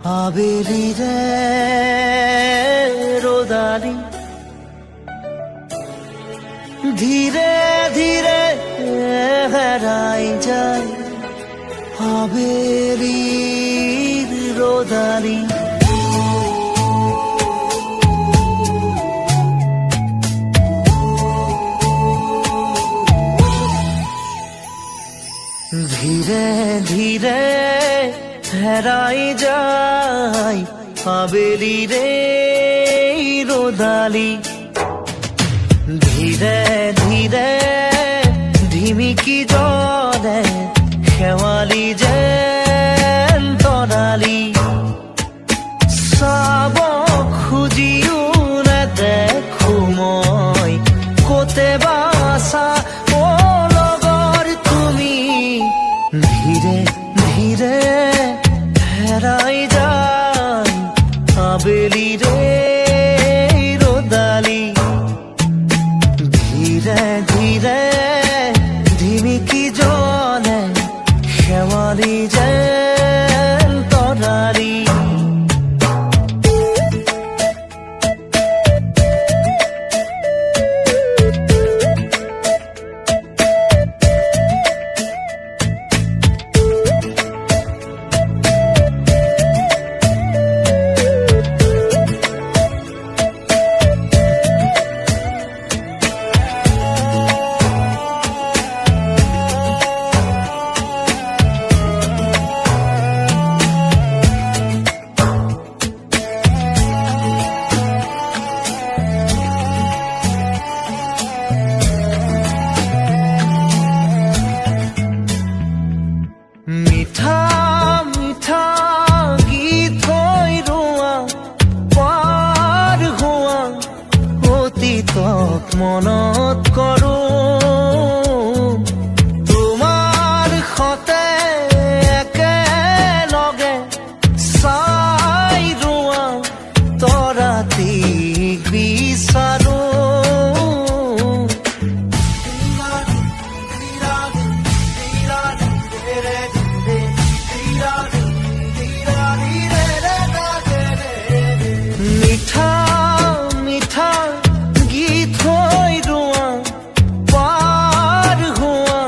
আবেলি রে রোদালি ধীরে ধীরে হারাই যায় আবেলির রোদালি ধীরে ধীরে হারাই যায় আবেলি রে রোদালি ধীরে ধীরে ঢিমিকি জলে শেৱালি যেন তৰালি চাব খুজিও নেদেখো মই কতে বাছা অ লগৰ তুমি ধীৰে ধীৰে হেৰাই যায় আবেলি ৰে রোদালি ধীরে ধীরে ঢিমিকি জলে শেৱালি যেন তৰালি মিঠা মিঠা গীত হৈ ৰোৱা পাৰ হোৱা অতীতক মনত কৰো তোমাৰ সতে একেলগে চাই ৰোৱা তৰাটিক বিচাৰো মিঠা মিঠা গীত হৈ ৰোৱা পাৰ হোৱা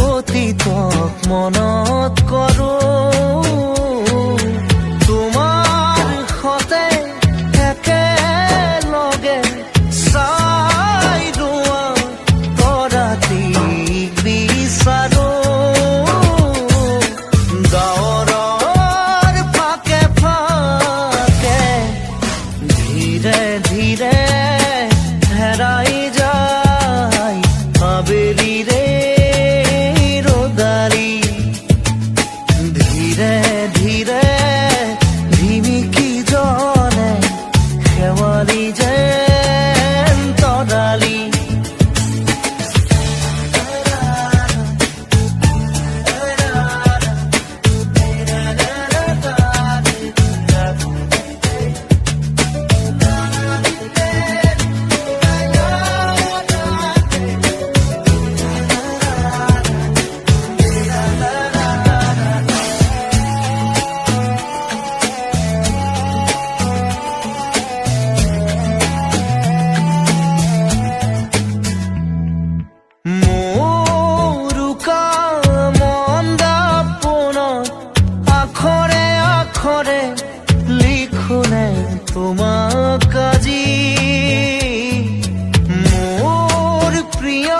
অতীতক মনত কৰো তোমাৰ সতে একেলগে চাই ৰোৱা তৰাটিক বিচাৰো ধীরে ধীরে হেরাই যায় আবেলি রে রোদালি ধীরে ধীরে ঢিমিকি জলে শেৱালি যেন তৰালি আখরে লিখুনে তোমাক আজি মোৰ প্ৰিয়